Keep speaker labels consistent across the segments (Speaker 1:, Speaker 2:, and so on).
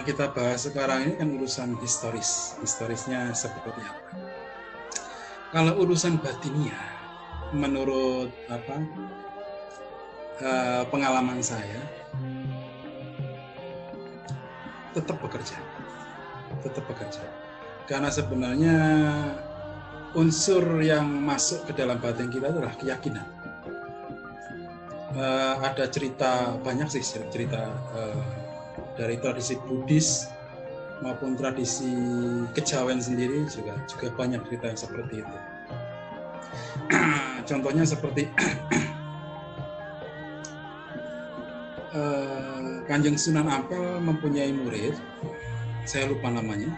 Speaker 1: yang kita bahas sekarang ini kan urusan historisnya seperti apa. Kalau urusan batinia, menurut pengalaman saya, tetap bekerja. Karena sebenarnya unsur yang masuk ke dalam batin kita adalah keyakinan. Ada cerita, banyak sih cerita dari tradisi Buddhis maupun tradisi kejawen sendiri juga banyak cerita yang seperti itu. Contohnya seperti Kanjeng Sunan Ampel mempunyai murid, saya lupa namanya,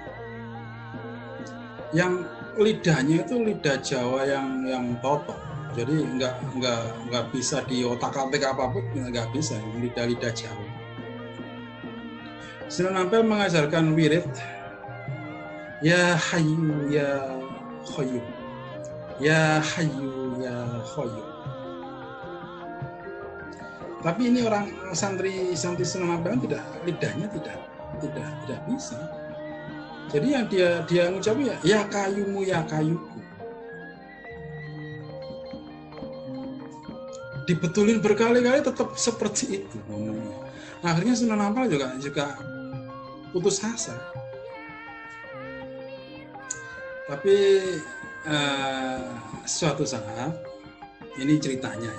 Speaker 1: yang lidahnya itu lidah Jawa yang totok, jadi nggak bisa diotak-atik apapun, nggak bisa, lidah Jawa. Sunan Ampel mengajarkan wirid, ya Hayyu ya Qayyum, ya Hayyu ya Qayyum. Tapi ini orang santri Sunan Ampel lidahnya tidak bisa. Jadi yang dia ngucapnya ya kayumu ya kayuku. Dibetulin berkali-kali tetap seperti itu ngomongnya. Akhirnya Sunan Ampel juga putus asa. Tapi suatu saat, ini ceritanya.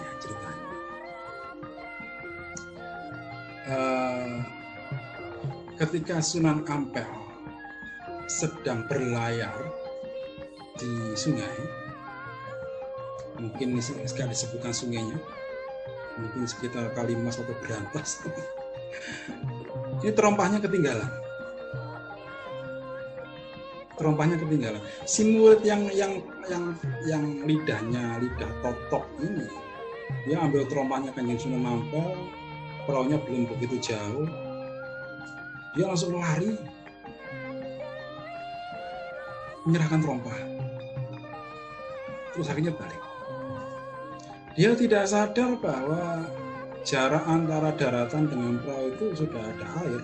Speaker 1: Ketika Sunan Ampel sedang berlayar di sungai, mungkin sekali disebutkan sungainya, mungkin sekitar Kalimas atau Berantas. Ini terompahnya ketinggalan. Si murid yang lidah totok ini, dia ambil terompahnya Kanjeng Sunan Ampel, perahunya belum begitu jauh, dia langsung lari, menyerahkan terompah, terus akhirnya balik. Dia tidak sadar bahwa jarak antara daratan dengan perahu itu sudah ada air.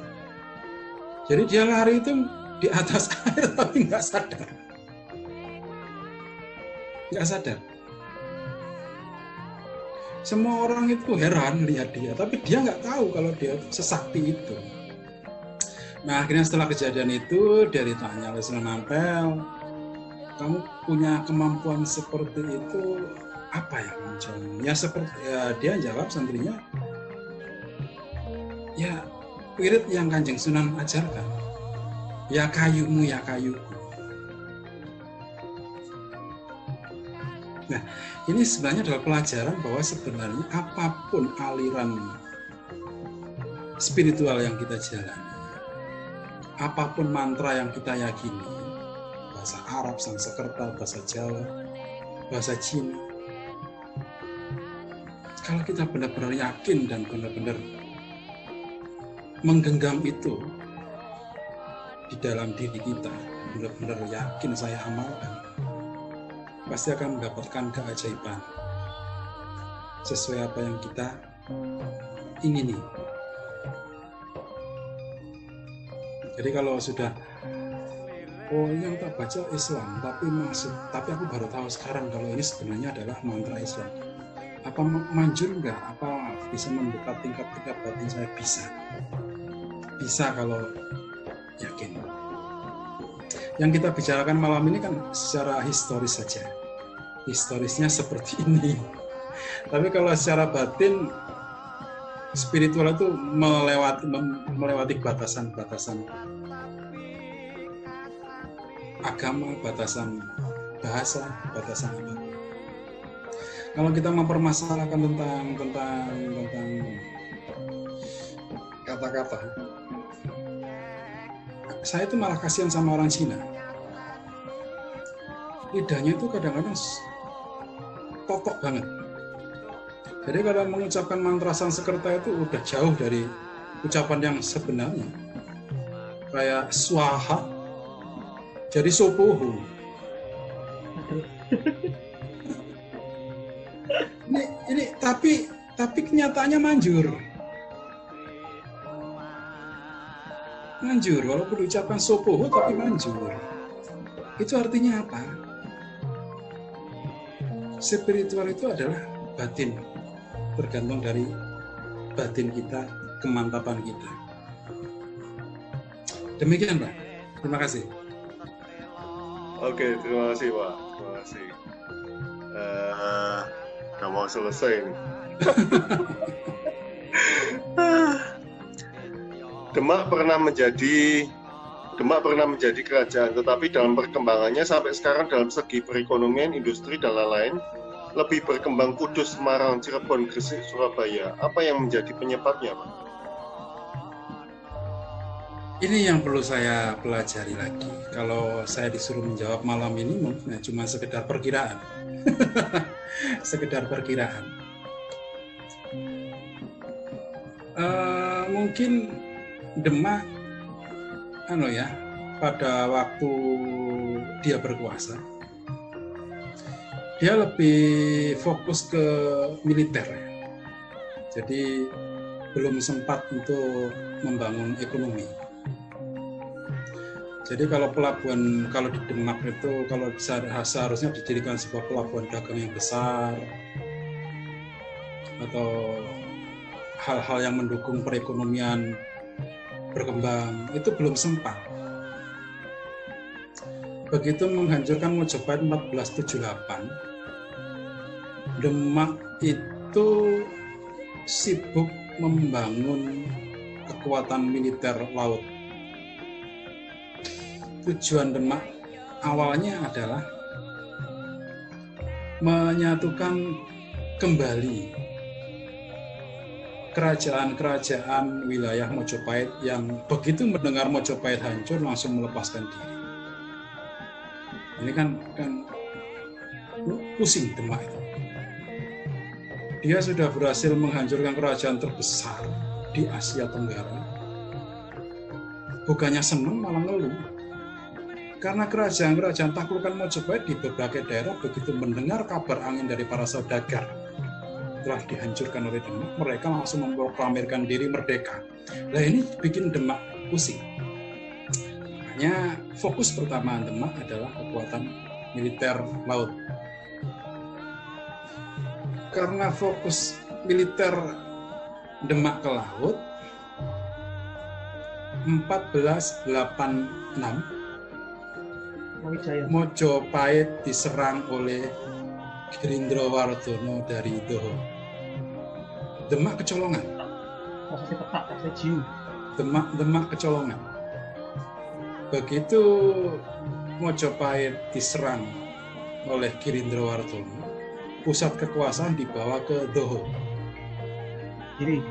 Speaker 1: Jadi dia lari itu di atas air tapi nggak sadar. Semua orang itu heran lihat dia, tapi dia nggak tahu kalau dia sesakti itu. Nah, akhirnya setelah kejadian itu, dia ditanya oleh Sunan Ampel, kamu punya kemampuan seperti itu, apa yang menjadi? Dia jawab santrinya, ya wirid yang Kanjeng Sunan ajarkan, ya kayumu ya kayuku. Nah, ini sebenarnya adalah pelajaran bahwa sebenarnya apapun aliran spiritual yang kita jalani, apapun mantra yang kita yakini, bahasa Arab, Sanskerta, bahasa Jawa, bahasa Cina, kalau kita benar-benar yakin dan benar-benar menggenggam itu di dalam diri kita, benar-benar yakin saya amalkan, pasti akan mendapatkan keajaiban sesuai apa yang kita ingini. Jadi kalau sudah, yang tak baca Islam, tapi aku baru tahu sekarang kalau ini sebenarnya adalah mantra Islam. Apa manjur enggak? Apa bisa mendekat tingkat batin saya? Bisa kalau yakin. Yang kita bicarakan malam ini kan secara historis saja. Historisnya seperti ini. Tapi kalau secara batin, spiritual itu melewati batasan-batasan agama, batasan bahasa, batasan apa. Kalau kita mempermasalahkan tentang kata-kata, saya itu malah kasihan sama orang Cina. Lidahnya itu kadang-kadang totok banget. Jadi kalau mengucapkan mantra Sanskerta itu udah jauh dari ucapan yang sebenarnya. Kayak swaha jadi sopohu. Ini tapi kenyataannya manjur. Manjur, walaupun diucapkan sopoho tapi manjur. Itu artinya apa? Spiritual itu adalah batin, tergantung dari batin kita, kemantapan kita. Demikian, Pak. Terima kasih.
Speaker 2: Oke, terima kasih, Pak. Terima kasih. Udah mau selesai nih. Demak pernah menjadi kerajaan, tetapi dalam perkembangannya sampai sekarang dalam segi perekonomian, industri, dan lain-lain, lebih berkembang Kudus, Semarang, Cirebon, Gresik, Surabaya. Apa yang menjadi penyebabnya, Pak?
Speaker 1: Ini yang perlu saya pelajari lagi. Kalau saya disuruh menjawab malam ini, mungkin cuma sekedar perkiraan. Sekedar perkiraan. Mungkin Demak, pada waktu dia berkuasa, dia lebih fokus ke militer. Jadi belum sempat untuk membangun ekonomi. Jadi kalau di Demak itu kalau seharusnya didirikan sebuah pelabuhan dagang yang besar atau hal-hal yang mendukung perekonomian berkembang, itu belum sempat. Begitu menghancurkan Mojopahit 1478, Demak itu sibuk membangun kekuatan militer laut. Tujuan Demak awalnya adalah menyatukan kembali kerajaan-kerajaan wilayah Mojopahit yang begitu mendengar Mojopahit hancur langsung melepaskan diri. Ini kan pusing Demak itu. Dia sudah berhasil menghancurkan kerajaan terbesar di Asia Tenggara. Bukannya senang, malah ngeluh. Karena kerajaan-kerajaan taklukan Mojopahit di berbagai daerah begitu mendengar kabar angin dari para saudagar telah dihancurkan oleh Demak, mereka langsung memproklamirkan diri merdeka. Nah ini bikin Demak pusing. Makanya fokus pertama Demak adalah kekuatan militer laut. Karena fokus militer Demak ke laut, 1486 Mojopahit diserang oleh Girindrawardhana dari Toho. Demak kecolongan. Demak kecolongan. Begitu Mojopahit diserang oleh Girindrawardhana, pusat kekuasaan dibawa ke Toho.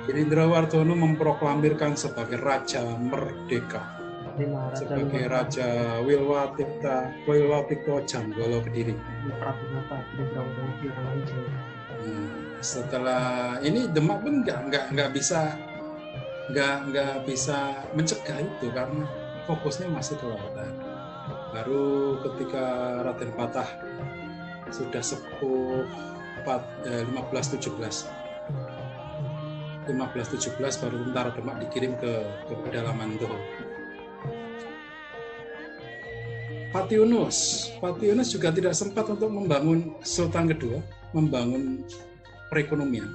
Speaker 1: Girindrawardhana memproklamirkan sebagai Raja Merdeka, sebagai Raja Wilwatikta Janggala Kediri. Setelah ini Demak pun nggak bisa mencegah itu karena fokusnya masih ke lautan. Baru ketika Raden Patah sudah sepuh 1517 baru tentara Demak dikirim ke pedalaman Toho. Patiunus juga tidak sempat untuk membangun Sultan kedua, membangun perekonomian.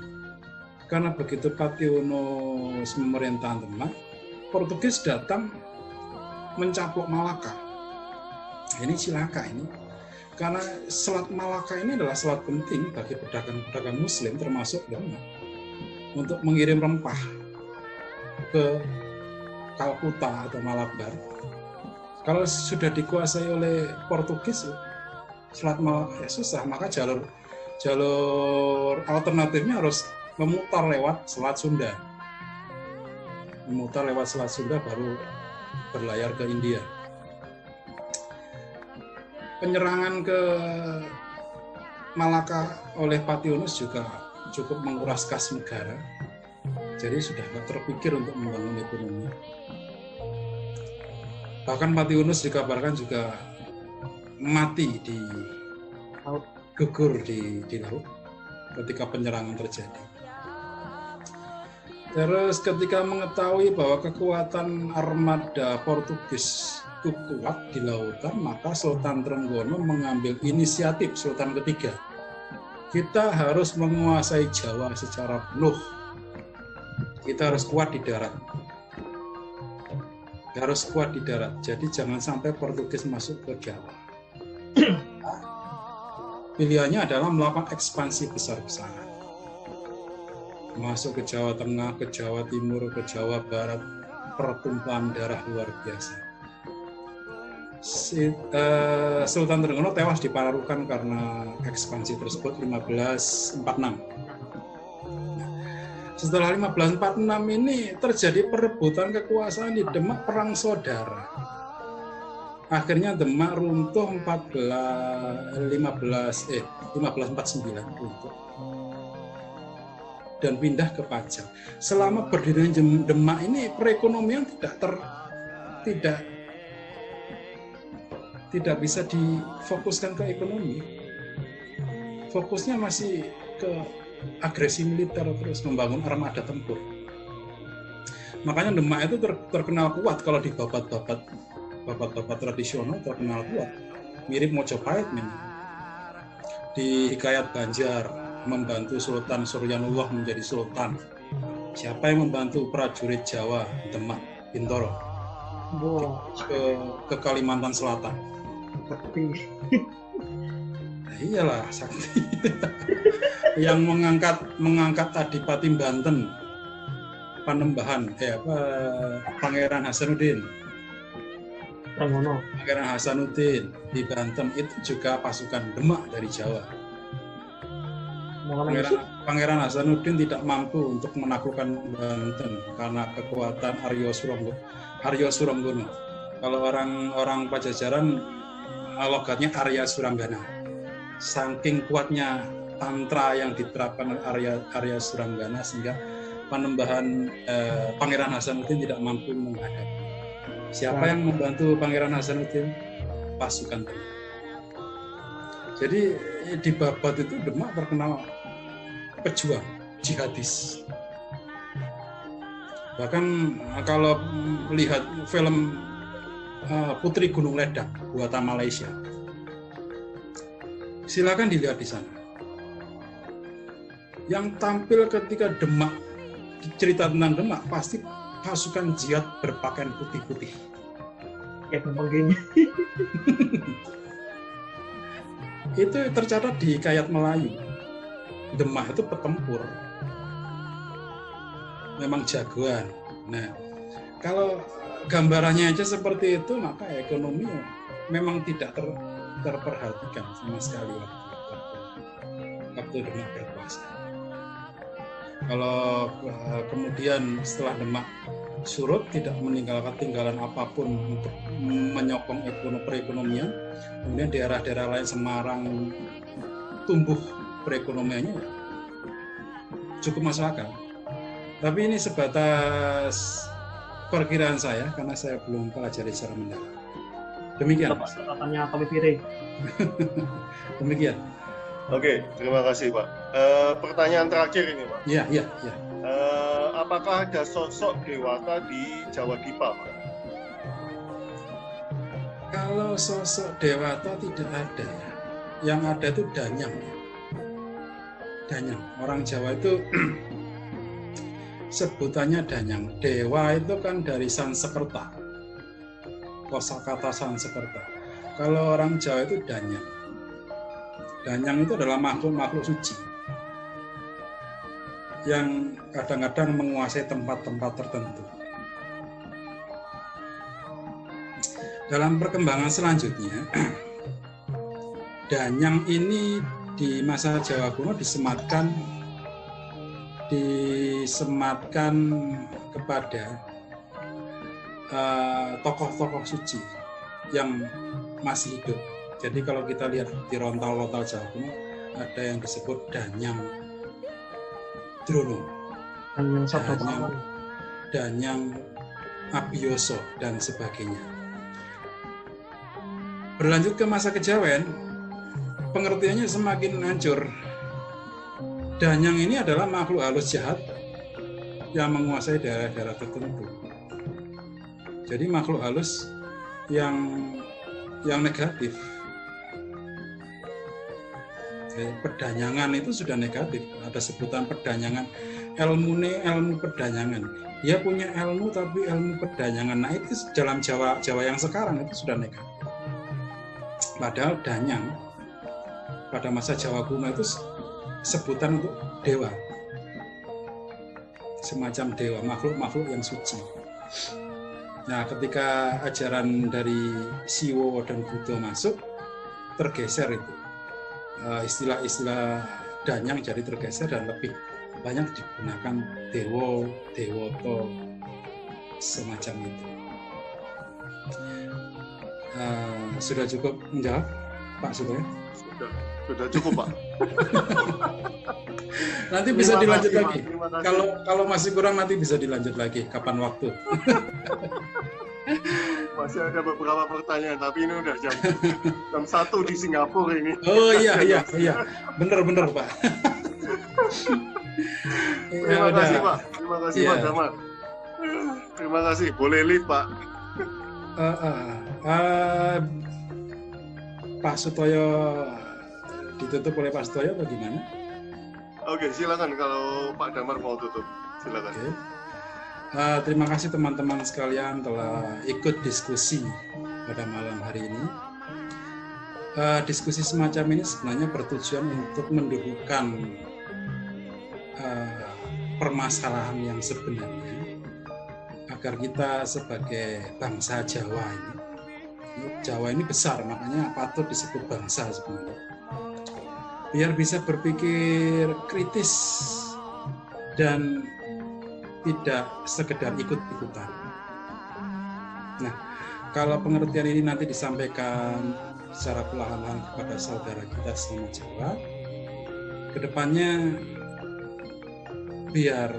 Speaker 1: Karena begitu Patiunus memerintah Demak, Portugis datang mencaplok Malaka. Ini cilaka ini. Karena Selat Malaka ini adalah selat penting bagi pedagang-pedagang Muslim termasuk Demak untuk mengirim rempah ke Kalkuta atau Malabar. Kalau sudah dikuasai oleh Portugis, Selat Malaka susah, maka jalur alternatifnya harus memutar lewat Selat Sunda. Memutar lewat Selat Sunda baru berlayar ke India. Penyerangan ke Malaka oleh Patiunus juga cukup menguras kas negara. Jadi sudah tidak terpikir untuk membangun ekonomi. Bahkan Patiunus dikabarkan juga mati gugur di laut ketika penyerangan terjadi. Terus ketika mengetahui bahwa kekuatan armada Portugis itu kuat di lautan, maka Sultan Trenggono mengambil inisiatif, Sultan ketiga. Kita harus menguasai Jawa secara penuh. Kita harus kuat di darat. Harus kuat di darat. Jadi jangan sampai Portugis masuk ke Jawa. Pilihannya adalah melakukan ekspansi besar-besaran. Masuk ke Jawa Tengah, ke Jawa Timur, ke Jawa Barat, pertumpahan darah luar biasa. Sultan Trenggono tewas di Palarukan karena ekspansi tersebut 1546. Setelah 1546 ini terjadi perebutan kekuasaan di Demak, perang saudara. Akhirnya Demak runtuh 1549 runtuh. Dan pindah ke Pajang. Selama berdirinya Demak ini perekonomian tidak bisa difokuskan ke ekonomi. Fokusnya masih ke agresi militer, terus membangun armada tempur. Makanya Demak itu terkenal kuat kalau di babat tradisional, terkenal kuat. Mirip Mojopahit memang. Di Hikayat Banjar membantu Sultan Suryanullah menjadi sultan. Siapa yang membantu prajurit Jawa, Demak, Bintoro? Ke Kalimantan Selatan.
Speaker 3: Sakti.
Speaker 1: Nah, iyalah Sakti. Yang mengangkat Adipati Banten, Panembahan, Pangeran Hasanuddin. Pangeran Hasanuddin di Banten itu juga pasukan Demak dari Jawa. Pangeran Hasanuddin tidak mampu untuk menaklukkan Banten karena kekuatan Arya Suranggono. Kalau orang Pajajaran logatnya Arya Suranggana. Saking kuatnya tantra yang diterapkan oleh Arya Suranggana sehingga Panembahan Pangeran Hasanuddin tidak mampu menghadapi. Siapa yang membantu Pangeran Hasanuddin? Pasukan Demak. Jadi di Babat itu Demak terkenal pejuang, jihadis. Bahkan kalau lihat film Putri Gunung Ledak buatan Malaysia, silakan dilihat di sana. Yang tampil ketika Demak, cerita tentang Demak pasti pasukan jihad berpakaian putih-putih.
Speaker 3: Ya memang
Speaker 1: Itu tercatat di Hikayat Melayu. Demak itu petempur, memang jagoan. Nah, kalau gambarannya aja seperti itu, maka ekonomi memang tidak terperhatikan sama sekali waktu Demak berkuasa. Kalau kemudian setelah Demak surut, tidak meninggalkan apapun untuk menyokong perekonomian, kemudian daerah-daerah lain Semarang tumbuh perekonomiannya cukup masuk akal. Tapi ini sebatas perkiraan saya karena saya belum pelajari secara mendalam. Demikian.
Speaker 3: Katanya Pak Pipire.
Speaker 1: Demikian.
Speaker 2: Oke, terima kasih Pak. Pertanyaan terakhir ini Pak.
Speaker 1: Iya.
Speaker 2: Apakah ada sosok dewata di Jawa Dipa Pak?
Speaker 1: Kalau sosok dewata tidak ada. Yang ada itu Danyang. Orang Jawa itu sebutannya Danyang. Dewa itu kan dari Sansekerta, kosakata Sansekerta. Kalau orang Jawa itu Danyang. Danyang itu adalah makhluk suci yang kadang-kadang menguasai tempat-tempat tertentu. Dalam perkembangan selanjutnya, Danyang ini di masa Jawa kuno disematkan kepada tokoh-tokoh suci yang masih hidup. Jadi kalau kita lihat di rontal-rontal Jawa kuno, ada yang disebut Danyang Drono, Danyang Abioso, dan sebagainya. Berlanjut ke masa kejawen, pengertiannya semakin hancur. Danyang ini adalah makhluk halus jahat yang menguasai daerah-daerah tertentu. Jadi makhluk halus yang negatif. Pedanyangan itu sudah negatif. Ada sebutan pedanyangan, ilmu pedanyangan. Dia punya ilmu tapi ilmu pedanyangan. Nah itu dalam Jawa yang sekarang itu sudah negatif. Padahal danyang pada masa Jawa kuno itu sebutan untuk dewa. Semacam dewa, makhluk yang suci. Nah, ketika ajaran dari Siwo dan Buddha masuk, tergeser itu. Istilah-istilah danyang jadi tergeser dan lebih banyak digunakan dewo, dewoto, semacam itu. Sudah cukup menjawab, Pak Sutoyo?
Speaker 2: Sudah cukup, Pak.
Speaker 1: Nanti bisa dilanjut lagi. Kalau masih kurang nanti bisa dilanjut lagi. Kapan waktu?
Speaker 2: Masih ada beberapa pertanyaan, tapi ini udah jam 1 di Singapura ini.
Speaker 1: Oh iya. Bener Pak.
Speaker 2: Terima kasih Pak. Terima kasih Pak Damar. Terima kasih. Boleh live Pak.
Speaker 1: Pak Sutoyo ditutup oleh Pak Sutoyo atau gimana?
Speaker 2: Oke, silakan kalau Pak Damar mau tutup. Silakan.
Speaker 1: Oke. Terima kasih teman-teman sekalian telah ikut diskusi pada malam hari ini. Diskusi semacam ini sebenarnya bertujuan untuk mendudukan permasalahan yang sebenarnya agar kita sebagai bangsa Jawa ini besar, makanya patut disebut bangsa sebenarnya. Biar bisa berpikir kritis dan tidak sekedar ikut-ikutan. Nah, kalau pengertian ini nanti disampaikan secara perlahan-lahan kepada saudara kita selama Jawa, kedepannya biar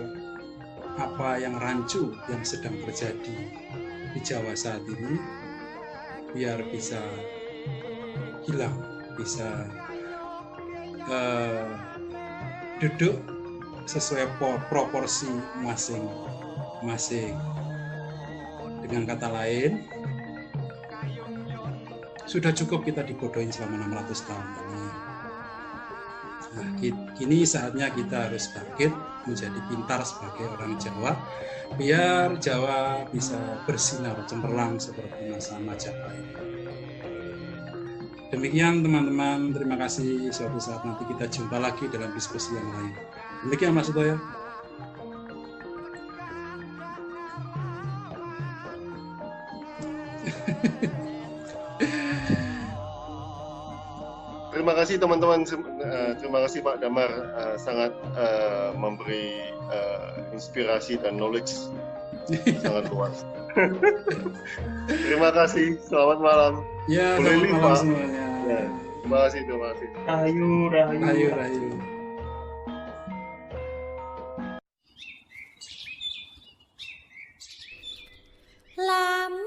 Speaker 1: apa yang rancu yang sedang terjadi di Jawa saat ini biar bisa hilang, bisa duduk sesuai proporsi masing-masing. Dengan kata lain, sudah cukup kita dibodohin selama 600 tahun ini. Nah, kini saatnya kita harus bangkit menjadi pintar sebagai orang Jawa, biar Jawa bisa bersinar cemerlang seperti masa Majapahit. Demikian teman-teman, terima kasih. Suatu saat nanti kita jumpa lagi dalam diskusi yang lain. Demikian Mas Sutoyo.
Speaker 2: Terima kasih teman-teman, terima kasih Pak Damar, sangat memberi inspirasi dan knowledge sangat luas. Terima kasih, selamat malam.
Speaker 1: Ya, selamat malam semuanya.
Speaker 2: Ya, terima kasih.
Speaker 3: Rahayu.
Speaker 4: Lama